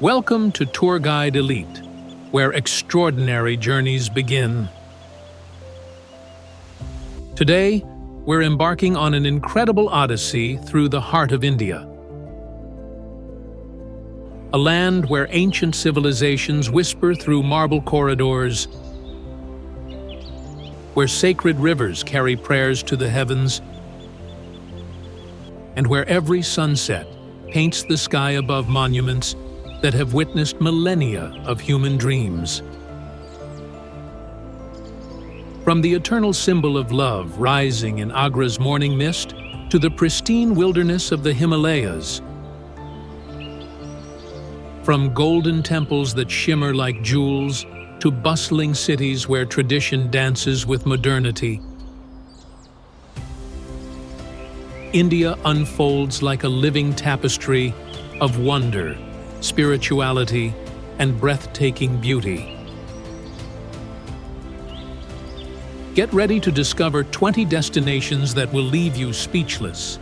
Welcome to Tour Guide Elite, where extraordinary journeys begin. Today, we're embarking on an incredible odyssey through the heart of India. A land where ancient civilizations whisper through marble corridors, where sacred rivers carry prayers to the heavens, and where every sunset paints the sky above monuments that have witnessed millennia of human dreams. From the eternal symbol of love rising in Agra's morning mist to the pristine wilderness of the Himalayas, from golden temples that shimmer like jewels to bustling cities where tradition dances with modernity, India unfolds like a living tapestry of wonder, spirituality, and breathtaking beauty. Get ready to discover 20 destinations that will leave you speechless,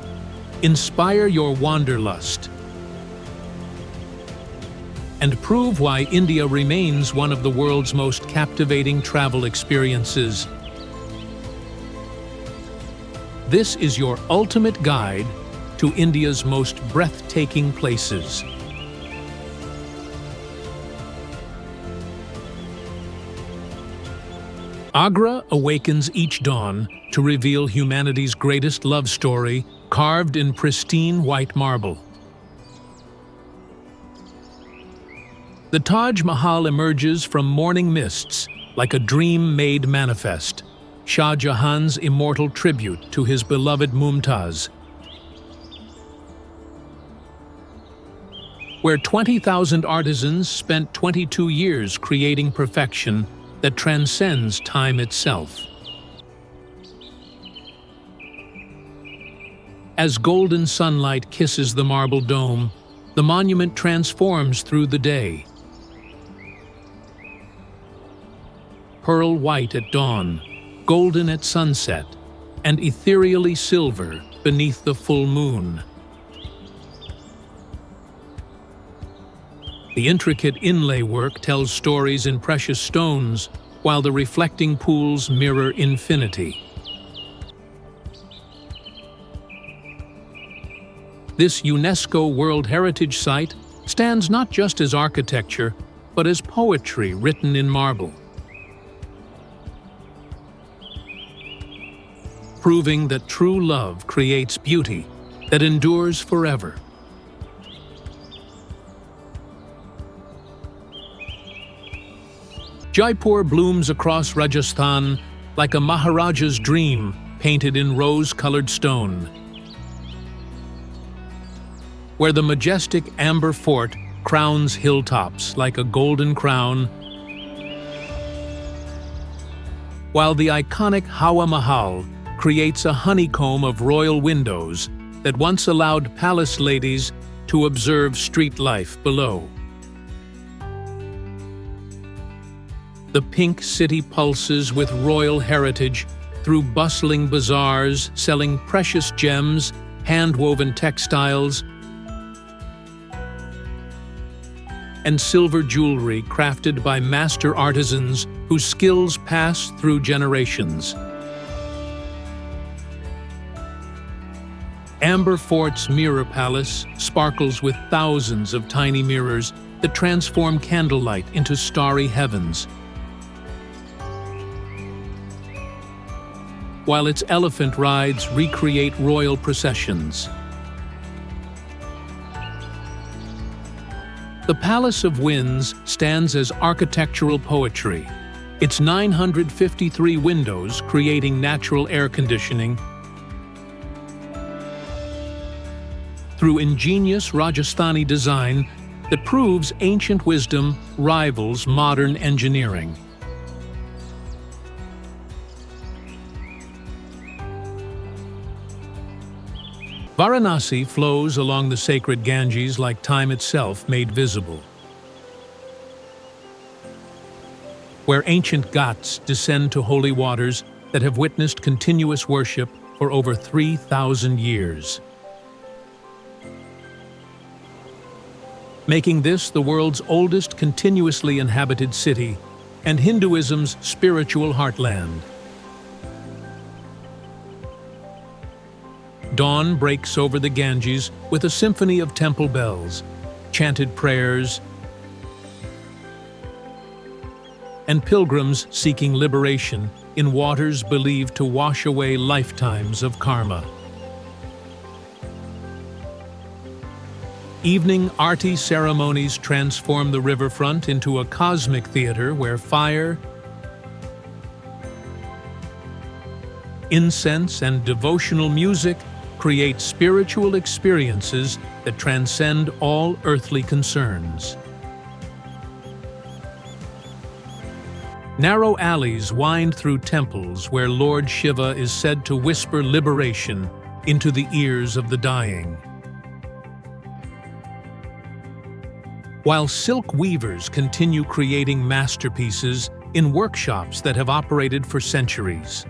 inspire your wanderlust, and prove why India remains one of the world's most captivating travel experiences. This is your ultimate guide to India's most breathtaking places. Agra awakens each dawn to reveal humanity's greatest love story, carved in pristine white marble. The Taj Mahal emerges from morning mists like a dream made manifest, Shah Jahan's immortal tribute to his beloved Mumtaz. Where 20,000 artisans spent 22 years creating perfection that transcends time itself. As golden sunlight kisses the marble dome, the monument transforms through the day. Pearl white at dawn, golden at sunset, and ethereally silver beneath the full moon. The intricate inlay work tells stories in precious stones, while the reflecting pools mirror infinity. This UNESCO World Heritage Site stands not just as architecture, but as poetry written in marble, proving that true love creates beauty that endures forever. Jaipur blooms across Rajasthan like a Maharaja's dream painted in rose-colored stone, where the majestic amber fort crowns hilltops like a golden crown, while the iconic HAWA Mahal creates a honeycomb of royal windows that once allowed palace ladies to observe street life below. The pink city pulses with royal heritage through bustling bazaars selling precious gems, hand-woven textiles, and silver jewelry crafted by master artisans whose skills pass through generations. Amber Fort's Mirror Palace sparkles with thousands of tiny mirrors that transform candlelight into starry heavens, while its elephant rides recreate royal processions. The Palace of Winds stands as architectural poetry, its 953 windows creating natural air conditioning through ingenious Rajasthani design that proves ancient wisdom rivals modern engineering. Varanasi flows along the sacred Ganges like time itself made visible, where ancient ghats descend to holy waters that have witnessed continuous worship for over 3,000 years. making this the world's oldest continuously inhabited city and Hinduism's spiritual heartland. Dawn breaks over the Ganges with a symphony of temple bells, chanted prayers, and pilgrims seeking liberation in waters believed to wash away lifetimes of karma. Evening Aarti ceremonies transform the riverfront into a cosmic theater where fire, incense, and devotional music create spiritual experiences that transcend all earthly concerns. Narrow alleys wind through temples where Lord Shiva is said to whisper liberation into the ears of the dying. While silk weavers continue creating masterpieces in workshops that have operated for centuries.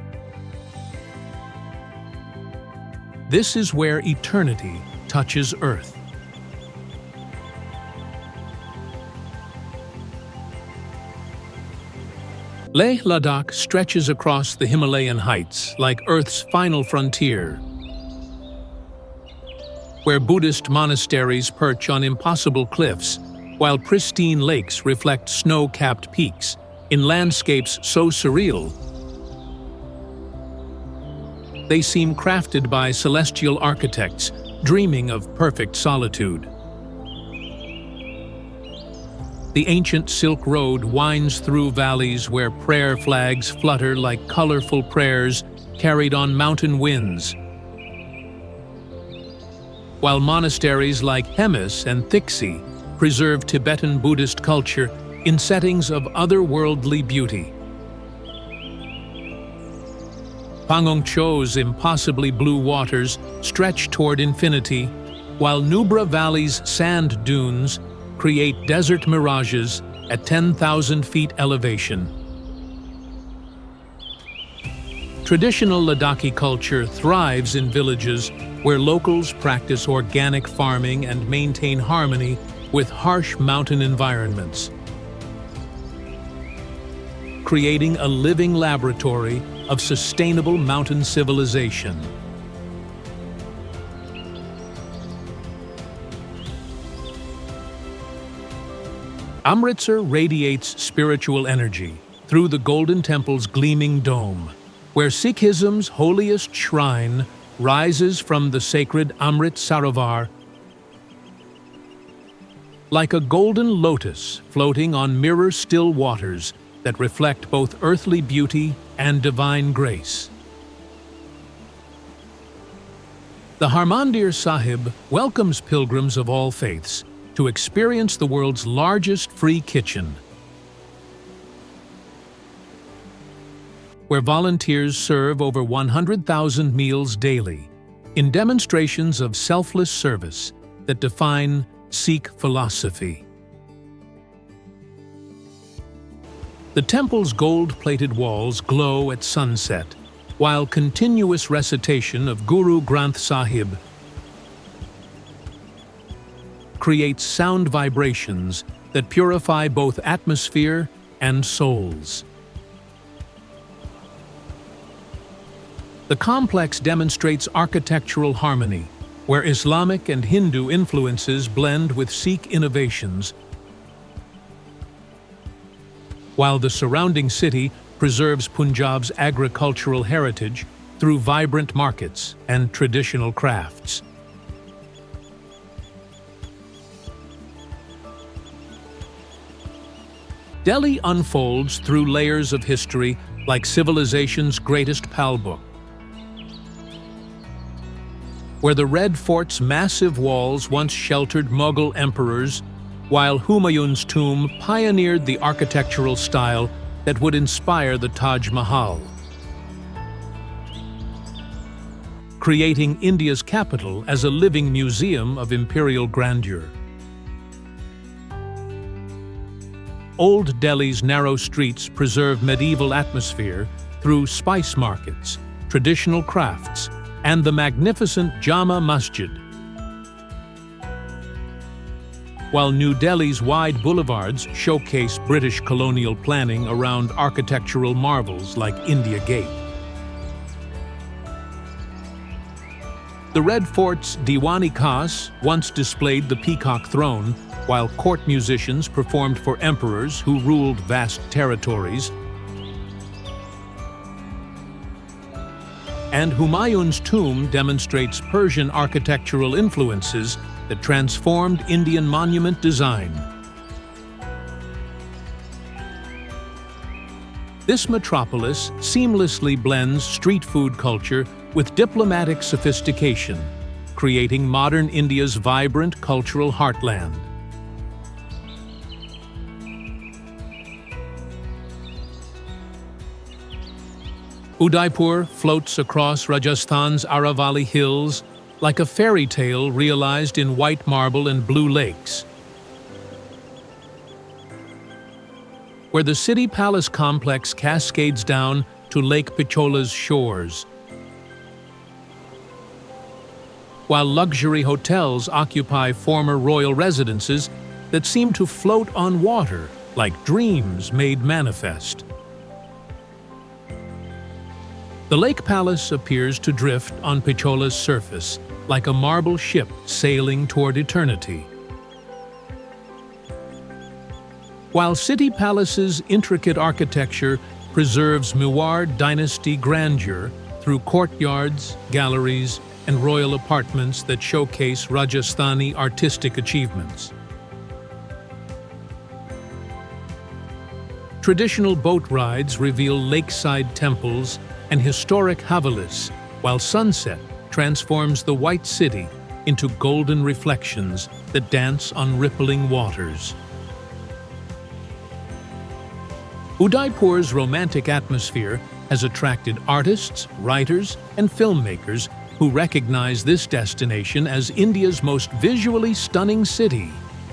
This is where eternity touches earth. Leh-Ladakh stretches across the Himalayan heights like Earth's final frontier, where Buddhist monasteries perch on impossible cliffs, while pristine lakes reflect snow-capped peaks in landscapes so surreal they seem crafted by celestial architects dreaming of perfect solitude. The ancient Silk Road winds through valleys where prayer flags flutter like colorful prayers carried on mountain winds, while monasteries like Hemis and Thiksi preserve Tibetan Buddhist culture in settings of otherworldly beauty. Pangongcho's impossibly blue waters stretch toward infinity, while Nubra Valley's sand dunes create desert mirages at 10,000 feet elevation. Traditional Ladakhi culture thrives in villages where locals practice organic farming and maintain harmony with harsh mountain environments, creating a living laboratory of sustainable mountain civilization. Amritsar radiates spiritual energy through the Golden Temple's gleaming dome, where Sikhism's holiest shrine rises from the sacred Amrit Sarovar like a golden lotus floating on mirror-still waters that reflect both earthly beauty and divine grace. The Harmandir Sahib welcomes pilgrims of all faiths to experience the world's largest free kitchen, where volunteers serve over 100,000 meals daily in demonstrations of selfless service that define Sikh philosophy. The temple's gold-plated walls glow at sunset, while continuous recitation of Guru Granth Sahib creates sound vibrations that purify both atmosphere and souls. The complex demonstrates architectural harmony, where Islamic and Hindu influences blend with Sikh innovations, while the surrounding city preserves Punjab's agricultural heritage through vibrant markets and traditional crafts. Delhi unfolds through layers of history like civilization's greatest pal book, where the Red Fort's massive walls once sheltered Mughal emperors, while Humayun's tomb pioneered the architectural style that would inspire the Taj Mahal, creating India's capital as a living museum of imperial grandeur. Old Delhi's narrow streets preserve medieval atmosphere through spice markets, traditional crafts, and the magnificent Jama Masjid. while New Delhi's wide boulevards showcase British colonial planning around architectural marvels like India Gate. The Red Fort's Diwan-i-Khas once displayed the peacock throne, while court musicians performed for emperors who ruled vast territories. And Humayun's tomb demonstrates Persian architectural influences that transformed Indian monument design. This metropolis seamlessly blends street food culture with diplomatic sophistication, creating modern India's vibrant cultural heartland. Udaipur floats across Rajasthan's Aravalli hills like a fairy tale realized in white marble and blue lakes, where the city palace complex cascades down to Lake Pichola's shores, while luxury hotels occupy former royal residences that seem to float on water like dreams made manifest. The lake palace appears to drift on Pichola's surface like a marble ship sailing toward eternity, while City Palace's intricate architecture preserves Mewar dynasty grandeur through courtyards, galleries, and royal apartments that showcase Rajasthani artistic achievements. Traditional boat rides reveal lakeside temples and historic havalis, while sunset transforms the white city into golden reflections that dance on rippling waters. Udaipur's romantic atmosphere has attracted artists, writers, and filmmakers who recognize this destination as India's most visually stunning city,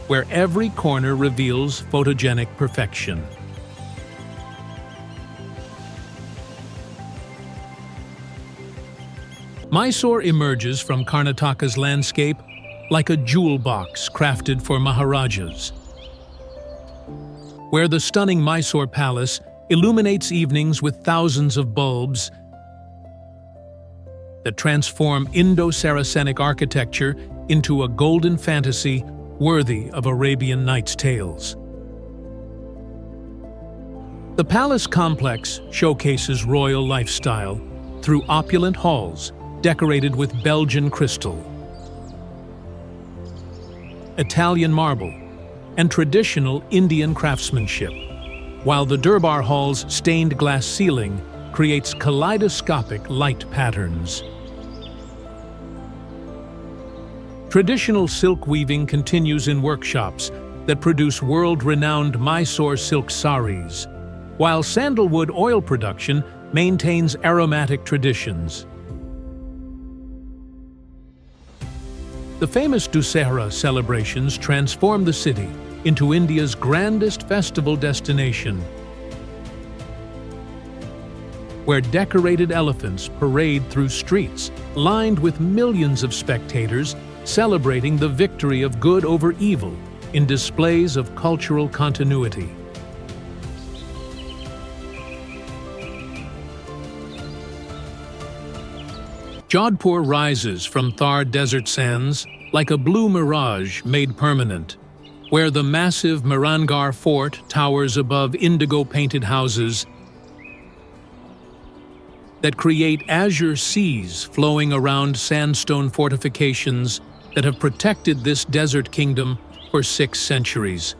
where every corner reveals photogenic perfection. Mysore emerges from Karnataka's landscape like a jewel box crafted for Maharajas, where the stunning Mysore Palace illuminates evenings with thousands of bulbs that transform Indo-Saracenic architecture into a golden fantasy worthy of Arabian Nights' tales. The palace complex showcases royal lifestyle through opulent halls decorated with Belgian crystal, Italian marble, and traditional Indian craftsmanship, while the Durbar Hall's stained glass ceiling creates kaleidoscopic light patterns. Traditional silk weaving continues in workshops that produce world-renowned Mysore silk saris, while sandalwood oil production maintains aromatic traditions. The famous Dussehra celebrations transform the city into India's grandest festival destination, where decorated elephants parade through streets lined with millions of spectators celebrating the victory of good over evil in displays of cultural continuity. Jodhpur rises from Thar desert sands like a blue mirage made permanent, where the massive Mehrangarh Fort towers above indigo-painted houses that create azure seas flowing around sandstone fortifications that have protected this desert kingdom for 6 centuries.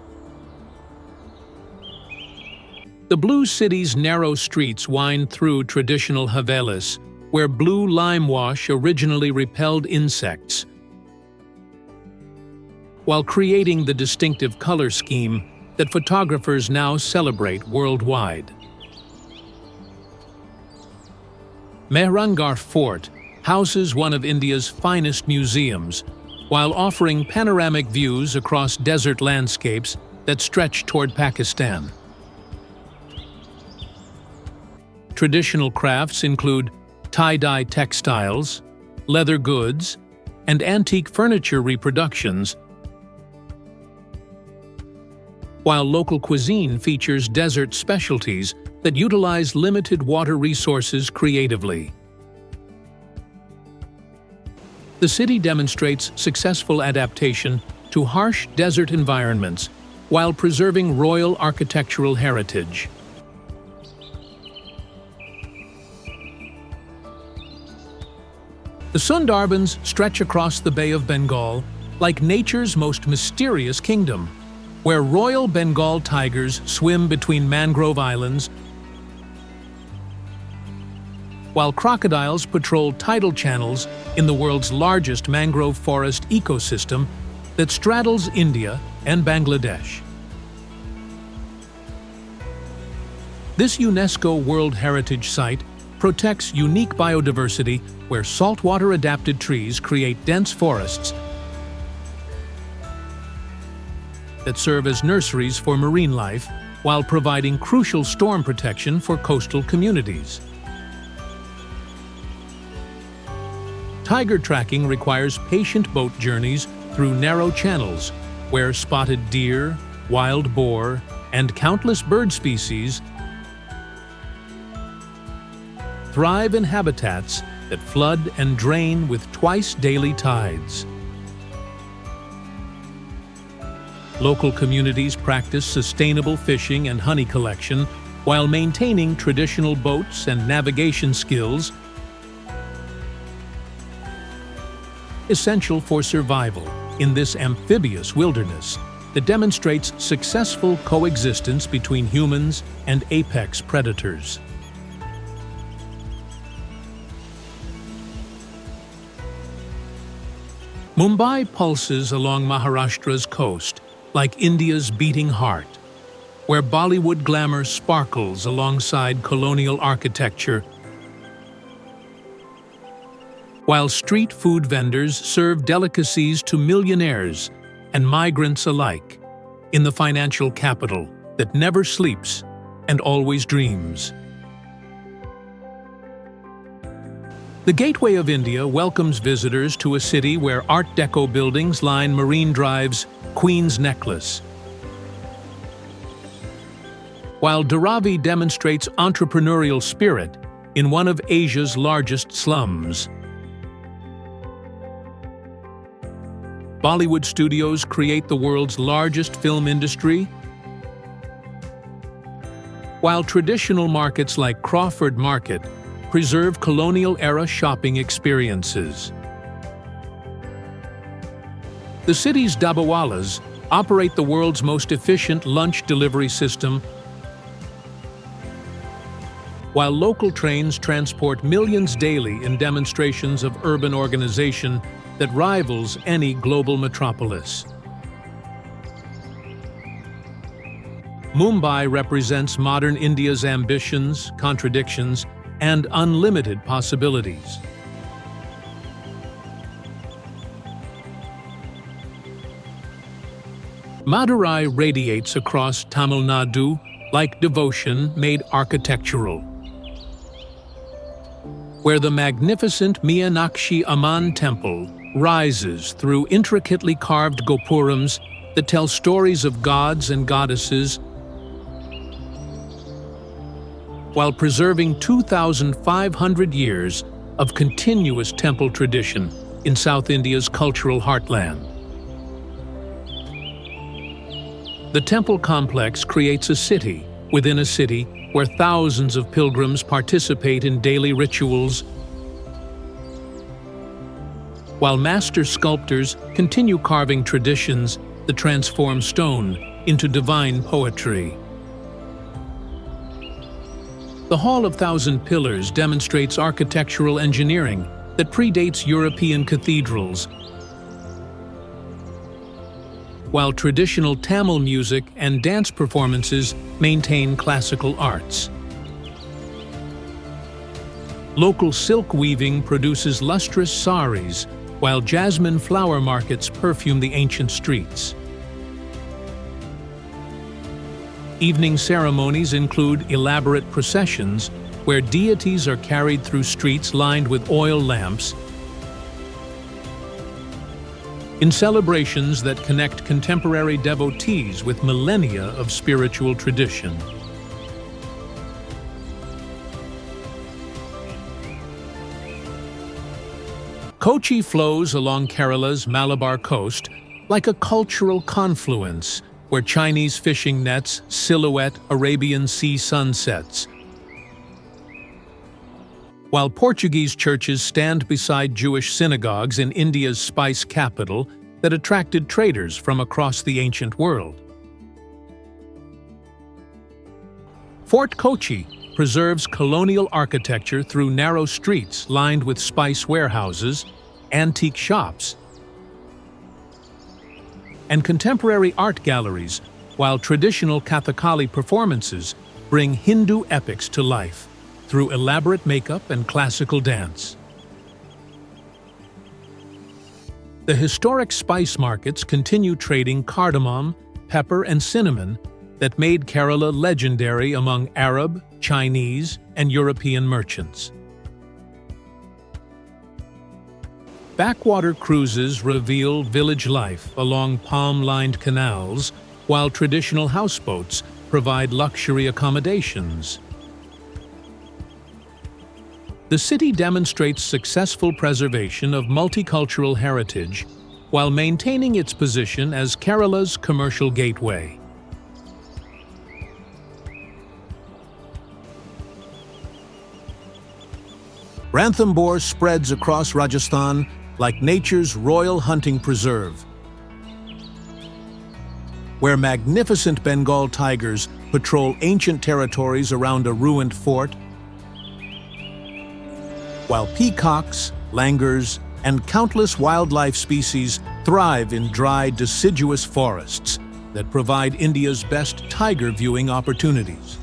The Blue City's narrow streets wind through traditional havelis, where blue lime wash originally repelled insects, while creating the distinctive color scheme that photographers now celebrate worldwide. Mehrangarh Fort houses one of India's finest museums, while offering panoramic views across desert landscapes that stretch toward Pakistan. Traditional crafts include tie-dye textiles, leather goods, and antique furniture reproductions while local cuisine features desert specialties that utilize limited water resources creatively. The city demonstrates successful adaptation to harsh desert environments while preserving royal architectural heritage. The Sundarbans stretch across the Bay of Bengal like nature's most mysterious kingdom, where royal Bengal tigers swim between mangrove islands, while crocodiles patrol tidal channels in the world's largest mangrove forest ecosystem that straddles India and Bangladesh. This UNESCO World Heritage Site protects unique biodiversity where saltwater-adapted trees create dense forests that serve as nurseries for marine life while providing crucial storm protection for coastal communities. Tiger tracking requires patient boat journeys through narrow channels where spotted deer, wild boar, and countless bird species thrive in habitats that flood and drain with twice-daily tides. Local communities practice sustainable fishing and honey collection while maintaining traditional boats and navigation skills essential for survival in this amphibious wilderness that demonstrates successful coexistence between humans and apex predators. Mumbai pulses along Maharashtra's coast like India's beating heart, where Bollywood glamour sparkles alongside colonial architecture, while street food vendors serve delicacies to millionaires and migrants alike in the financial capital that never sleeps and always dreams. The Gateway of India welcomes visitors to a city where Art Deco buildings line Marine Drive's Queen's Necklace, while Dharavi demonstrates entrepreneurial spirit in one of Asia's largest slums. Bollywood studios create the world's largest film industry, while traditional markets like Crawford Market preserve colonial-era shopping experiences. The city's dabawalas operate the world's most efficient lunch delivery system, while local trains transport millions daily in demonstrations of urban organization that rivals any global metropolis. Mumbai represents modern India's ambitions, contradictions, and unlimited possibilities. Madurai radiates across Tamil Nadu like devotion made architectural, where the magnificent Meenakshi Amman temple rises through intricately carved gopurams that tell stories of gods and goddesses, while preserving 2,500 years of continuous temple tradition in South India's cultural heartland. The temple complex creates a city within a city where thousands of pilgrims participate in daily rituals, while master sculptors continue carving traditions that transform stone into divine poetry. The Hall of Thousand Pillars demonstrates architectural engineering that predates European cathedrals, while traditional Tamil music and dance performances maintain classical arts. Local silk weaving produces lustrous saris, while jasmine flower markets perfume the ancient streets. Evening ceremonies include elaborate processions where deities are carried through streets lined with oil lamps, in celebrations that connect contemporary devotees with millennia of spiritual tradition. Kochi flows along Kerala's Malabar coast like a cultural confluence where Chinese fishing nets silhouette Arabian Sea sunsets, while Portuguese churches stand beside Jewish synagogues in India's spice capital that attracted traders from across the ancient world. Fort Kochi preserves colonial architecture through narrow streets lined with spice warehouses, antique shops, and contemporary art galleries, while traditional Kathakali performances bring Hindu epics to life through elaborate makeup and classical dance. The historic spice markets continue trading cardamom, pepper, and cinnamon that made Kerala legendary among Arab, Chinese, and European merchants. Backwater cruises reveal village life along palm-lined canals, while traditional houseboats provide luxury accommodations. The city demonstrates successful preservation of multicultural heritage while maintaining its position as Kerala's commercial gateway. Ranthambore spreads across Rajasthan like nature's royal hunting preserve, where magnificent Bengal tigers patrol ancient territories around a ruined fort, while peacocks, langurs, and countless wildlife species thrive in dry, deciduous forests that provide India's best tiger viewing opportunities.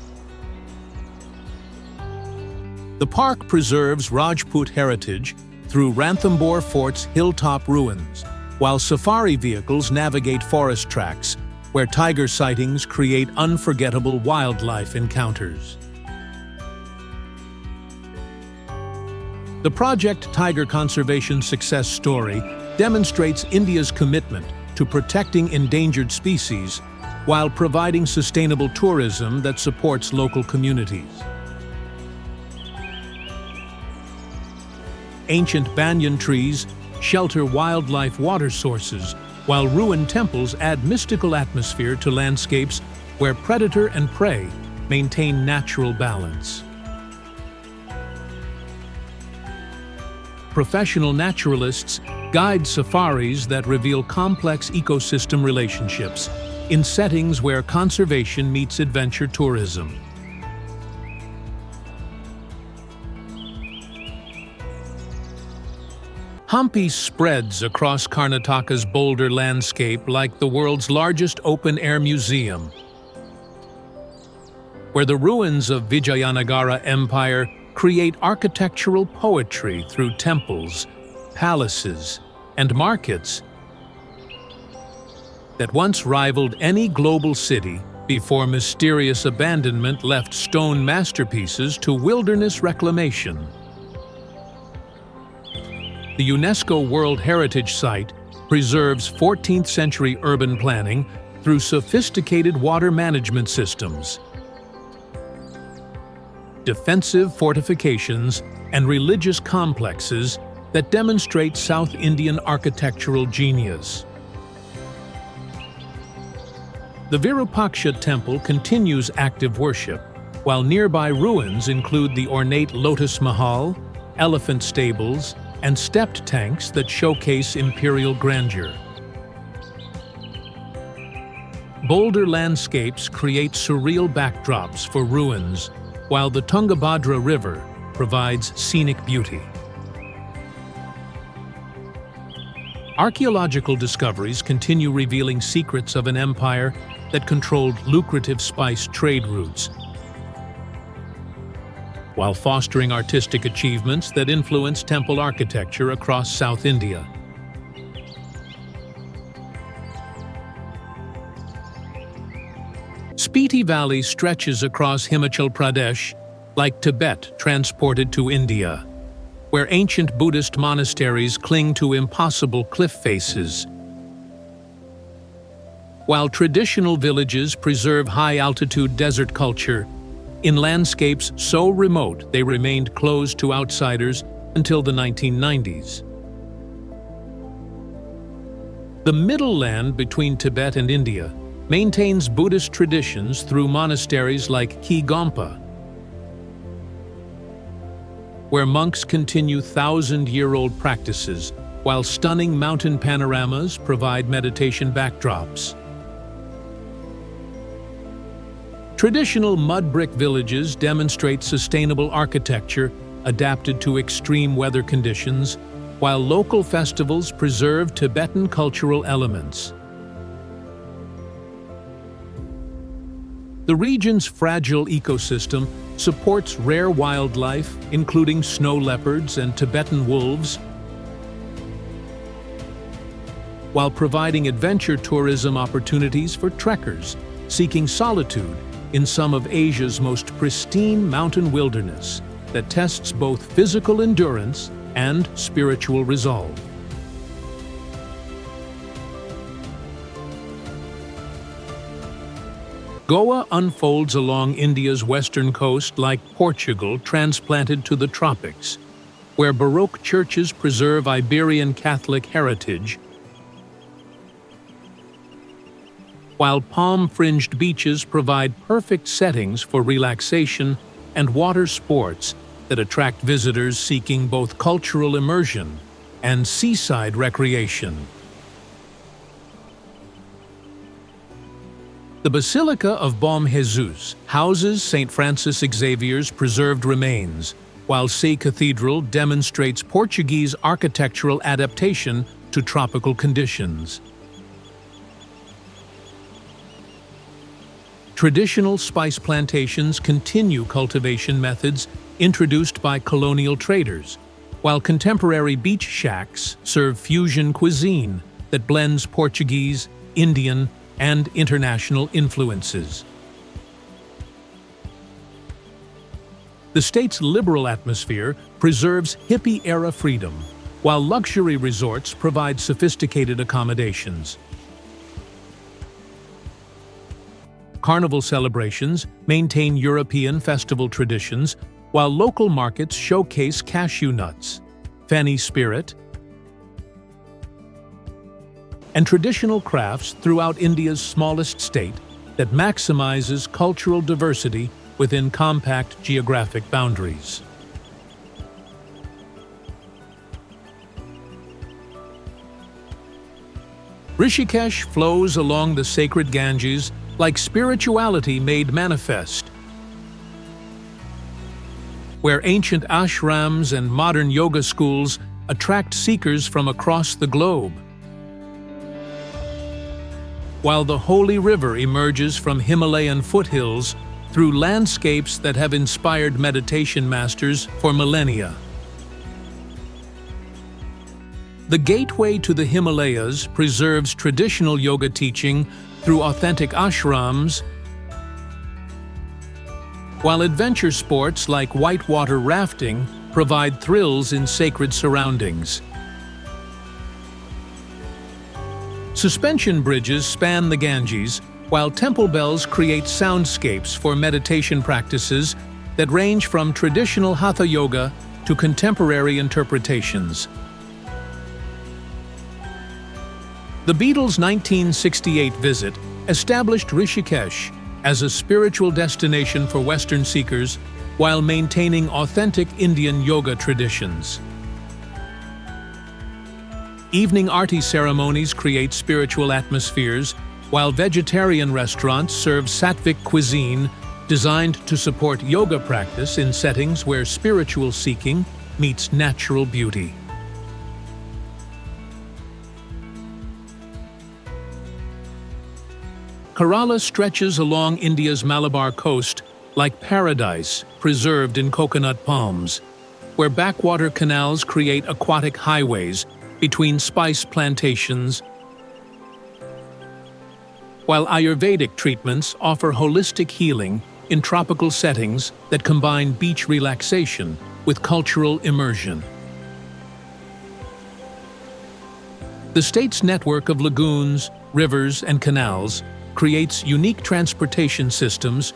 The park preserves Rajput heritage through Ranthambore Fort's hilltop ruins, while safari vehicles navigate forest tracks where tiger sightings create unforgettable wildlife encounters. The Project Tiger Conservation success story demonstrates India's commitment to protecting endangered species while providing sustainable tourism that supports local communities. Ancient banyan trees shelter wildlife water sources, while ruined temples add mystical atmosphere to landscapes where predator and prey maintain natural balance. Professional naturalists guide safaris that reveal complex ecosystem relationships in settings where conservation meets adventure tourism. HAMPI spreads across Karnataka's boulder landscape like the world's largest open-air museum, where the ruins of Vijayanagara Empire create architectural poetry through temples, palaces, and markets that once rivaled any global city before mysterious abandonment left stone masterpieces to wilderness reclamation. The UNESCO World Heritage Site preserves 14th-century urban planning through sophisticated water management systems, defensive fortifications, and religious complexes that demonstrate South Indian architectural genius. The Virupaksha Temple continues active worship, while nearby ruins include the ornate Lotus Mahal, elephant stables, and stepped tanks that showcase imperial grandeur. Boulder landscapes create surreal backdrops for ruins, while the Tungabhadra River provides scenic beauty. Archaeological discoveries continue revealing secrets of an empire that controlled lucrative spice trade routes, while fostering artistic achievements that influence temple architecture across South India. Spiti Valley stretches across Himachal Pradesh like Tibet transported to India, where ancient Buddhist monasteries cling to impossible cliff faces, While traditional villages preserve high-altitude desert culture, in landscapes so remote they remained closed to outsiders until the 1990s. The middle land between Tibet and India maintains Buddhist traditions through monasteries like Ki Gompa, where monks continue thousand-year-old practices, while stunning mountain panoramas provide meditation backdrops. Traditional mud brick villages demonstrate sustainable architecture adapted to extreme weather conditions, while local festivals preserve Tibetan cultural elements. The region's fragile ecosystem supports rare wildlife, including snow leopards and Tibetan wolves, while providing adventure tourism opportunities for trekkers seeking solitude in some of Asia's most pristine mountain wilderness that tests both physical endurance and spiritual resolve. Goa unfolds along India's western coast like Portugal transplanted to the tropics, where Baroque churches preserve Iberian Catholic heritage, while palm-fringed beaches provide perfect settings for relaxation and water sports that attract visitors seeking both cultural immersion and seaside recreation. The Basilica of Bom Jesus houses St. Francis Xavier's preserved remains, while Sé Cathedral demonstrates Portuguese architectural adaptation to tropical conditions. Traditional spice plantations continue cultivation methods introduced by colonial traders, while contemporary beach shacks serve fusion cuisine that blends Portuguese, Indian, and international influences. The state's liberal atmosphere preserves hippie-era freedom, while luxury resorts provide sophisticated accommodations. Carnival celebrations maintain European festival traditions, while local markets showcase cashew nuts, Feni spirit, and traditional crafts throughout India's smallest state that maximizes cultural diversity within compact geographic boundaries. Rishikesh flows along the sacred Ganges like spirituality made manifest, where ancient ashrams and modern yoga schools attract seekers from across the globe, while the holy river emerges from Himalayan foothills through landscapes that have inspired meditation masters for millennia. The gateway to the Himalayas preserves traditional yoga teaching through authentic ashrams, while adventure sports like whitewater rafting provide thrills in sacred surroundings. Suspension bridges span the Ganges, while temple bells create soundscapes for meditation practices that range from traditional hatha yoga to contemporary interpretations. The Beatles' 1968 visit established Rishikesh as a spiritual destination for Western seekers while maintaining authentic Indian yoga traditions. Evening arti ceremonies create spiritual atmospheres, while vegetarian restaurants serve sattvic cuisine designed to support yoga practice in settings where spiritual seeking meets natural beauty. Kerala stretches along India's Malabar coast like paradise preserved in coconut palms, where backwater canals create aquatic highways between spice plantations, while Ayurvedic treatments offer holistic healing in tropical settings that combine beach relaxation with cultural immersion. The state's network of lagoons, rivers, and canals, creates unique transportation systems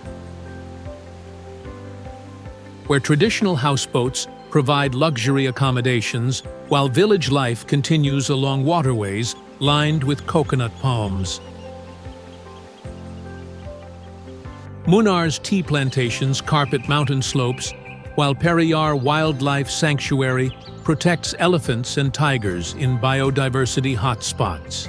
where traditional houseboats provide luxury accommodations while village life continues along waterways lined with coconut palms. Munnar's tea plantations carpet mountain slopes, while Periyar Wildlife Sanctuary protects elephants and tigers in biodiversity hotspots.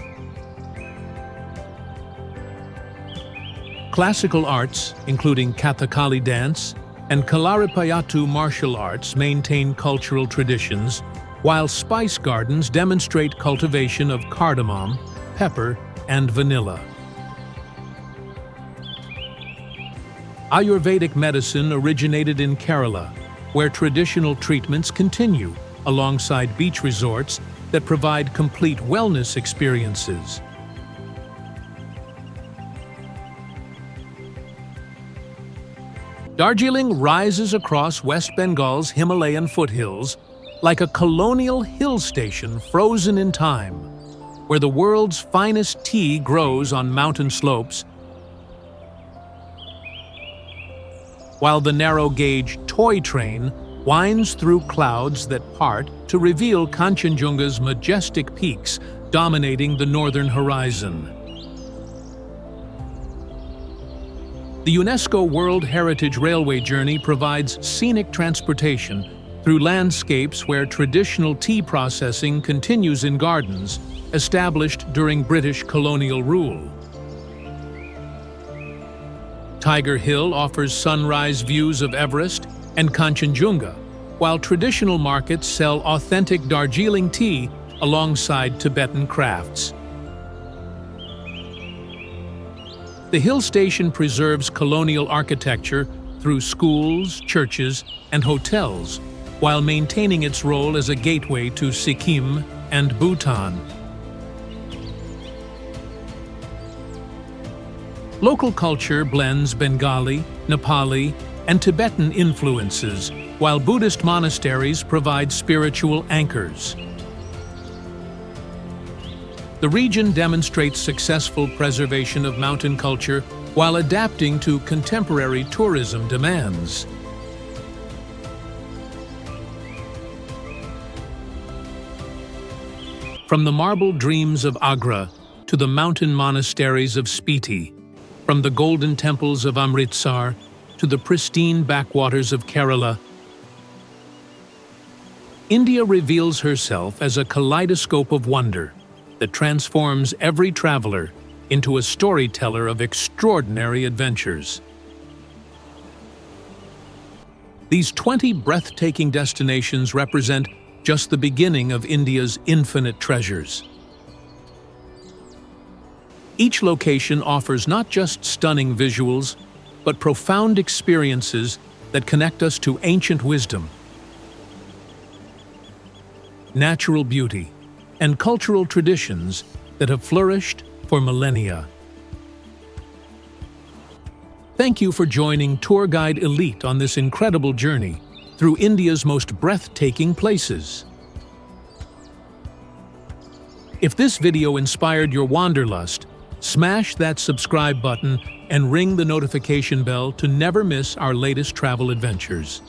Classical arts, including Kathakali dance and Kalaripayattu martial arts, maintain cultural traditions, while spice gardens demonstrate cultivation of cardamom, pepper, and vanilla. Ayurvedic medicine originated in Kerala, where traditional treatments continue alongside beach resorts that provide complete wellness experiences. Darjeeling rises across West Bengal's Himalayan foothills like a colonial hill station frozen in time, where the world's finest tea grows on mountain slopes, while the narrow-gauge toy train winds through clouds that part to reveal Kanchenjunga's majestic peaks dominating the northern horizon. The UNESCO World Heritage Railway journey provides scenic transportation through landscapes where traditional tea processing continues in gardens established during British colonial rule. Tiger Hill offers sunrise views of Everest and Kanchenjunga, while traditional markets sell authentic Darjeeling tea alongside Tibetan crafts. The hill station preserves colonial architecture through schools, churches, and hotels, while maintaining its role as a gateway to Sikkim and Bhutan. Local culture blends Bengali, Nepali, and Tibetan influences, while Buddhist monasteries provide spiritual anchors. The region demonstrates successful preservation of mountain culture while adapting to contemporary tourism demands. From the marble dreams of Agra to the mountain monasteries of Spiti, from the golden temples of Amritsar to the pristine backwaters of Kerala, India reveals herself as a kaleidoscope of wonder that transforms every traveler into a storyteller of extraordinary adventures. These 20 breathtaking destinations represent just the beginning of India's infinite treasures. Each location offers not just stunning visuals, but profound experiences that connect us to ancient wisdom, natural beauty, and cultural traditions that have flourished for millennia. Thank you for joining Tour Guide Elite on this incredible journey through India's most breathtaking places. If this video inspired your wanderlust, smash that subscribe button and ring the notification bell to never miss our latest travel adventures.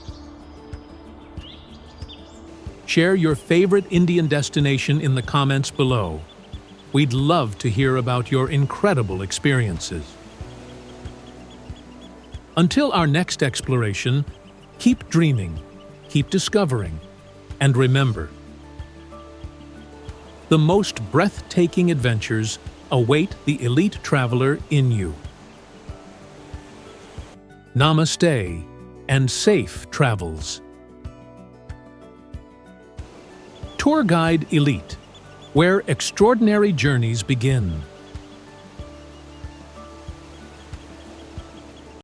Share your favorite Indian destination in the comments below. We'd love to hear about your incredible experiences. Until our next exploration, keep dreaming, keep discovering, and remember, the most breathtaking adventures await the elite traveler in you. Namaste and safe travels. Tour Guide Elite, where extraordinary journeys begin.